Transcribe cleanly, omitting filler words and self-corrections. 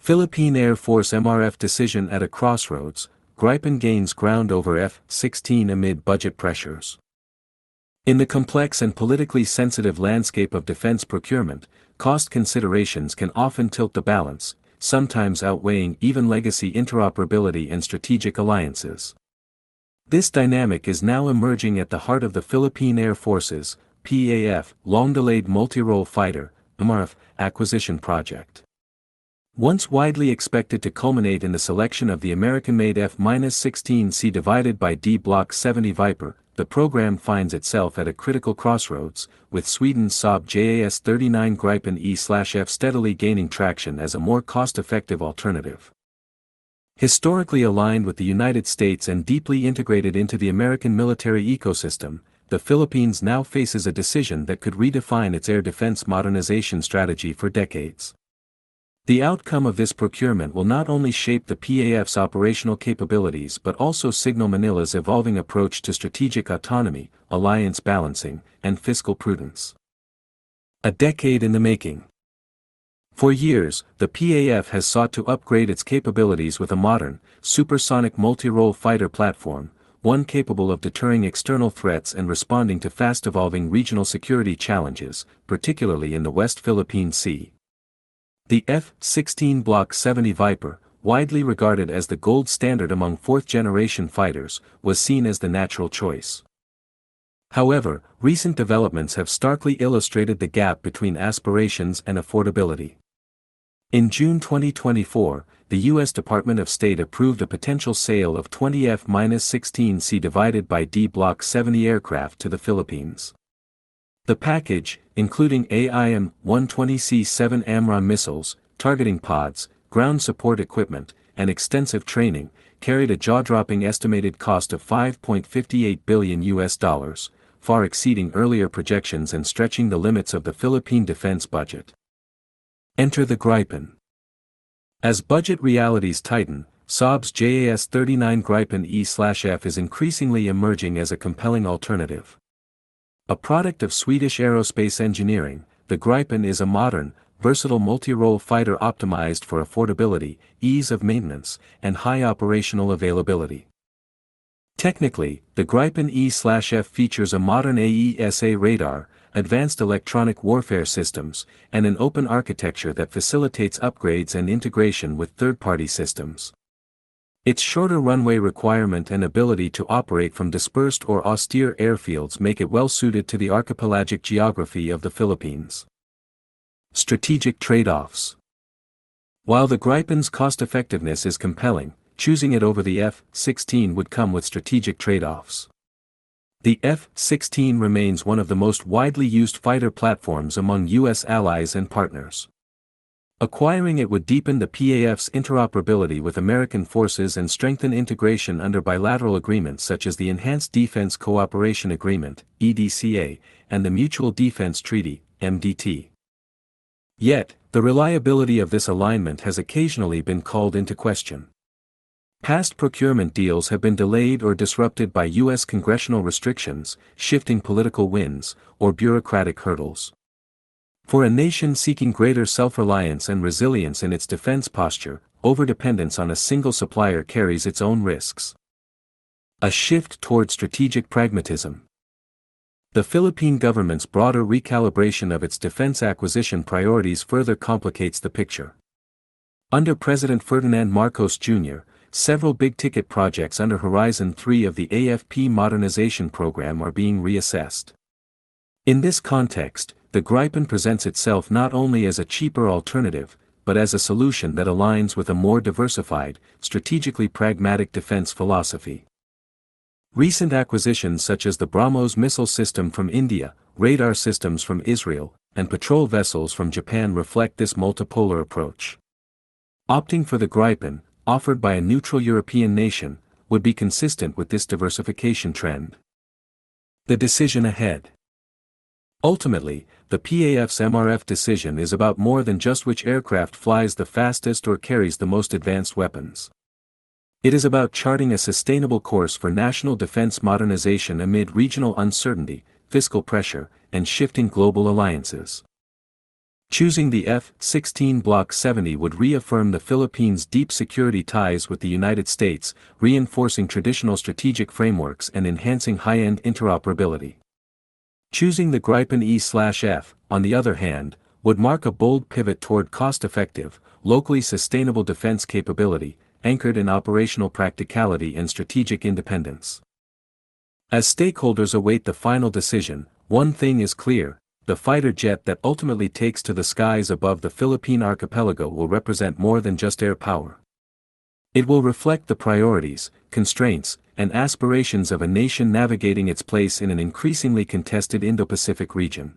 Philippine Air Force MRF decision at a crossroads, Gripen gains ground over F-16 amid budget pressures. In the complex and politically sensitive landscape of defense procurement, cost considerations can often tilt the balance, sometimes outweighing even legacy interoperability and strategic alliances. This dynamic is now emerging at the heart of the Philippine Air Force's PAF long-delayed multi-role fighter MRF acquisition project. Once widely expected to culminate in the selection of the American-made F-16C divided by D Block 70 Viper, the program finds itself at a critical crossroads, with Sweden's Saab JAS 39 Gripen E/F steadily gaining traction as a more cost-effective alternative. Historically aligned with the United States and deeply integrated into the American military ecosystem, the Philippines now faces a decision that could redefine its air defense modernization strategy for decades. The outcome of this procurement will not only shape the PAF's operational capabilities but also signal Manila's evolving approach to strategic autonomy, alliance balancing, and fiscal prudence. A decade in the making. For years, the PAF has sought to upgrade its capabilities with a modern, supersonic multi-role fighter platform, one capable of deterring external threats and responding to fast-evolving regional security challenges, particularly in the West Philippine Sea. The F-16 Block 70 Viper, widely regarded as the gold standard among fourth-generation fighters, was seen as the natural choice. However, recent developments have starkly illustrated the gap between aspirations and affordability. In June 2024, the U.S. Department of State approved a potential sale of 20 F-16C divided by D Block 70 aircraft to the Philippines. The package, including AIM-120C-7 AMRAAM missiles, targeting pods, ground support equipment, and extensive training, carried a jaw-dropping estimated cost of $5.58 billion, far exceeding earlier projections and stretching the limits of the Philippine defense budget. Enter the Gripen. As budget realities tighten, Saab's JAS 39 Gripen E/F is increasingly emerging as a compelling alternative. A product of Swedish aerospace engineering, the Gripen is a modern, versatile multi-role fighter optimized for affordability, ease of maintenance, and high operational availability. Technically, the Gripen E/F features a modern AESA radar, advanced electronic warfare systems, and an open architecture that facilitates upgrades and integration with third-party systems. Its shorter runway requirement and ability to operate from dispersed or austere airfields make it well-suited to the archipelagic geography of the Philippines. Strategic trade-offs. While the Gripen's cost-effectiveness is compelling, choosing it over the F-16 would come with strategic trade-offs. The F-16 remains one of the most widely used fighter platforms among U.S. allies and partners. Acquiring it would deepen the PAF's interoperability with American forces and strengthen integration under bilateral agreements such as the Enhanced Defense Cooperation Agreement, EDCA, and the Mutual Defense Treaty, MDT. Yet, the reliability of this alignment has occasionally been called into question. Past procurement deals have been delayed or disrupted by U.S. congressional restrictions, shifting political winds, or bureaucratic hurdles. For a nation seeking greater self-reliance and resilience in its defense posture, overdependence on a single supplier carries its own risks. A shift toward strategic pragmatism. The Philippine government's broader recalibration of its defense acquisition priorities further complicates the picture. Under President Ferdinand Marcos Jr., several big-ticket projects under Horizon 3 of the AFP modernization program are being reassessed. In this context, the Gripen presents itself not only as a cheaper alternative, but as a solution that aligns with a more diversified, strategically pragmatic defense philosophy. Recent acquisitions such as the BrahMos missile system from India, radar systems from Israel, and patrol vessels from Japan reflect this multipolar approach. Opting for the Gripen, offered by a neutral European nation, would be consistent with this diversification trend. The decision ahead. Ultimately, the PAF's MRF decision is about more than just which aircraft flies the fastest or carries the most advanced weapons. It is about charting a sustainable course for national defense modernization amid regional uncertainty, fiscal pressure, and shifting global alliances. Choosing the F-16 Block 70 would reaffirm the Philippines' deep security ties with the United States, reinforcing traditional strategic frameworks and enhancing high-end interoperability. Choosing the Gripen E/F, on the other hand, would mark a bold pivot toward cost-effective, locally sustainable defense capability, anchored in operational practicality and strategic independence. As stakeholders await the final decision, one thing is clear: the fighter jet that ultimately takes to the skies above the Philippine archipelago will represent more than just air power. It will reflect the priorities, constraints, and aspirations of a nation navigating its place in an increasingly contested Indo-Pacific region.